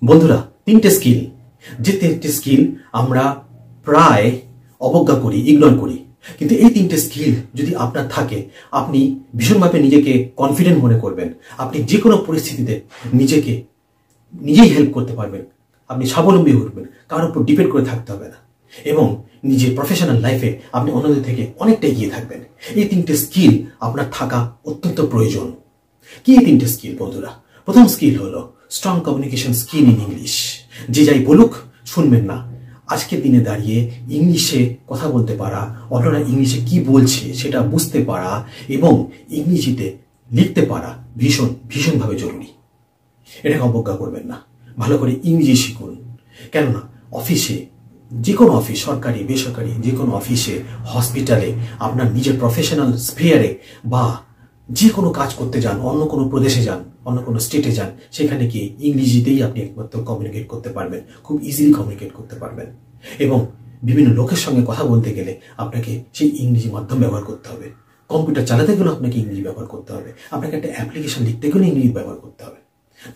বন্ধুরা, তিনটে স্কিল, যে তিনটে স্কিল আমরা প্রায় অবজ্ঞা করি, ইগনোর করি, কিন্তু এই তিনটে স্কিল যদি আপনার থাকে, আপনি ভীষণভাবে নিজেকে কনফিডেন্ট মনে করবেন। আপনি যে কোনো পরিস্থিতিতে নিজেকে নিজেই হেল্প করতে পারবেন, আপনি স্বাবলম্বী উঠবেন, কারোর উপর ডিপেন্ড করে থাকতে হবে না, এবং নিজের প্রফেশনাল লাইফে আপনি অন্যদের থেকে অনেকটা এগিয়ে থাকবেন। এই তিনটে স্কিল আপনার থাকা অত্যন্ত প্রয়োজন। কি এই তিনটে স্কিল বন্ধুরা? প্রথম স্কিল হলো strong communication skill in English. যে যাই বলুক শুনবেন না। আজকের দিনে দাঁড়িয়ে ইংলিশে কথা বলতে পারা, অন্যরা ইংলিশে কি বলছে সেটা বুঝতে পারা এবং ইংরেজিতে লিখতে পারা ভীষণভাবে জরুরি। এটাকে অবজ্ঞা করবেন না। ভালো করে ইংরেজি শিখুন। কেননা অফিসে, যে কোনো অফিস, সরকারি বেসরকারি যে কোনো অফিসে, হসপিটালে, আপনার নিজের প্রফেশনাল স্ফিয়ারে বা যে কোনো কাজ করতে যান, অন্য কোনো প্রদেশে যান, অন্য কোনো স্টেটে যান, সেখানে গিয়ে ইংরেজিতেই আপনি একমাত্র কমিউনিকেট করতে পারবেন, খুব ইজিলি কমিউনিকেট করতে পারবেন। এবং বিভিন্ন লোকের সঙ্গে কথা বলতে গেলে আপনাকে সেই ইংরেজি মাধ্যম ব্যবহার করতে হবে। কম্পিউটার চালাতে গেলেও আপনাকে ইংরেজি ব্যবহার করতে হবে, আপনাকে একটা অ্যাপ্লিকেশন লিখতে গেলেও ইংরেজি ব্যবহার করতে হবে।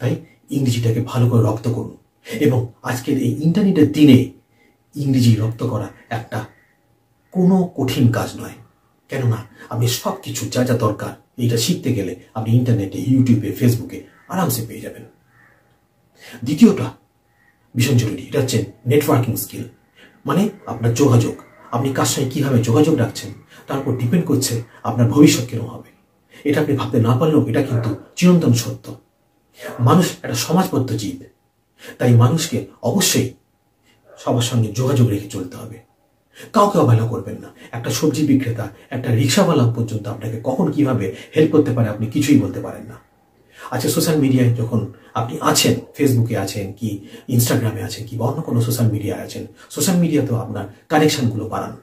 তাই ইংরেজিটাকে ভালো করে রপ্ত করুন। এবং আজকের এই ইন্টারনেটের দিনে ইংরেজি রপ্ত করা একটা কোনো কঠিন কাজ নয়। কেননা আপনি সব কিছু যা যা দরকার এইটা শিখতে গেলে আপনি ইন্টারনেটে, ইউটিউবে, ফেসবুকে আরামসে পেয়ে যাবেন। দ্বিতীয়টা ভীষণ জরুরি, এটা হচ্ছে নেটওয়ার্কিং স্কিল। মানে আপনার যোগাযোগ, আপনি কার সঙ্গে কীভাবে যোগাযোগ রাখছেন তার উপর ডিপেন্ড করছে আপনার ভবিষ্যৎ কেন হবে। এটা আপনি ভাবতে না পারলেও এটা কিন্তু চিরন্তন সত্য। মানুষ একটা সমাজবদ্ধ জীব, তাই মানুষকে অবশ্যই সবার সঙ্গে যোগাযোগ রেখে চলতে হবে। কাউকে অবহেলা করবেন না। একটা সবজি বিক্রেতা, একটা রিক্সাওয়ালা পর্যন্ত আপনাকে কখন কিভাবে হেল্প করতে পারে আপনি কিছুই বলতে পারেন না। আচ্ছা, সোশ্যাল মিডিয়ায় যখন আপনি আছেন, ফেসবুকে আছেন কি ইনস্টাগ্রামে আছেন কি বা অন্য কোনো সোশ্যাল মিডিয়ায় আছেন, সোশ্যাল মিডিয়াতেও আপনার কানেকশনগুলো বাড়ান।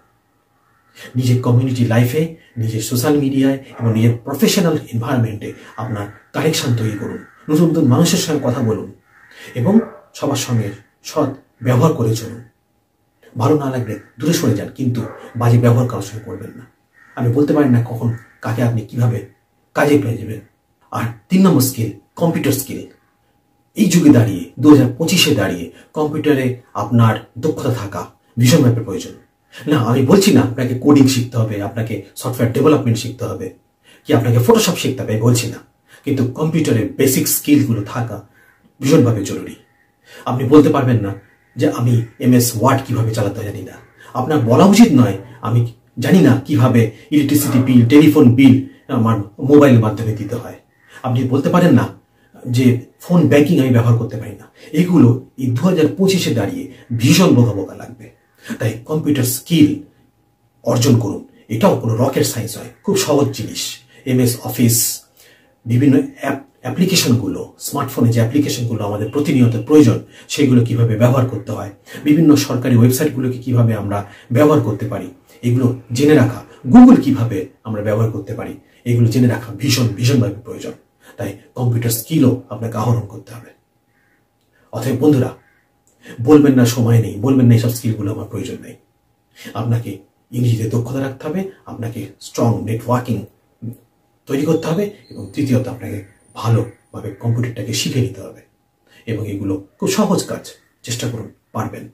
নিজের কমিউনিটি লাইফে, নিজের সোশ্যাল মিডিয়ায় এবং নিজের প্রফেশনাল এনভায়রনমেন্টে আপনার কানেকশন তৈরি করুন। নতুন নতুন মানুষের সঙ্গে কথা বলুন এবং সবার সঙ্গে সৎ ব্যবহার করে চলুন। ভালো না লাগলে দূরে সরে যান, কিন্তু বাজে ব্যবহার কারোর সঙ্গে করবেন না। আমি বলতে পারি না কখন কাকে আপনি কিভাবে কাজে পেয়ে যাবেন। আর 3 নম্বর স্কিল, কম্পিউটার স্কিল। এই যুগে দাঁড়িয়ে 2025-এ দাঁড়িয়ে কম্পিউটারে আপনার দক্ষতা থাকা ভীষণভাবে প্রয়োজন। না, আমি বলছি না আপনাকে কোডিং শিখতে হবে, আপনাকে সফটওয়্যার ডেভেলপমেন্ট শিখতে হবে, কি আপনাকে ফটোশপ শিখতে হবে, বলছি না, কিন্তু কম্পিউটারের বেসিক স্কিলগুলো থাকা ভীষণভাবে জরুরি। আপনি বলতে পারবেন না যে আমি MS ওয়ার্ড কিভাবে চালাতে জানি না। আপনার বলা উচিত নয় আমি জানি না কিভাবে ইলেকট্রিসিটি বিল, টেলিফোন বিল আমার মোবাইলের মাধ্যমে দিতে হয়। আপনি বলতে পারেন না যে ফোন ব্যাংকিং আমি ব্যবহার করতে পারি না। এগুলো এই 2025-এ দাঁড়িয়ে ভীষণ বোকা লাগবে। তাই কম্পিউটার স্কিল অর্জন করুন। এটাও কোনো রকেট সায়েন্স নয়, খুব সহজ জিনিস। MS অফিস, বিভিন্ন অ্যাপ্লিকেশনগুলো, স্মার্টফোনে যে অ্যাপ্লিকেশনগুলো আমাদের প্রতিনিয়ত প্রয়োজন সেগুলো কিভাবে ব্যবহার করতে হয়, বিভিন্ন সরকারি ওয়েবসাইটগুলোকে কিভাবে আমরা ব্যবহার করতে পারি এগুলো জেনে রাখা, গুগল কিভাবে আমরা ব্যবহার করতে পারি এগুলো জেনে রাখা ভীষণভাবে প্রয়োজন। তাই কম্পিউটার স্কিলও আপনাকে আহরণ করতে হবে। অতএব বন্ধুরা, বলবেন না সময় নেই, বলবেন না এইসব স্কিলগুলো আমার প্রয়োজন নেই। আপনাকে ইংরেজিতে দক্ষতা রাখতে হবে, আপনাকে স্ট্রং নেটওয়ার্কিং তৈরি করতে হবে এবং তৃতীয়ত আপনাকে ভালোভাবে কম্পিউটারটাকে শিখে নিতে হবে। এবং এগুলো খুব সহজ কাজ, চেষ্টা করুন, পারবেন।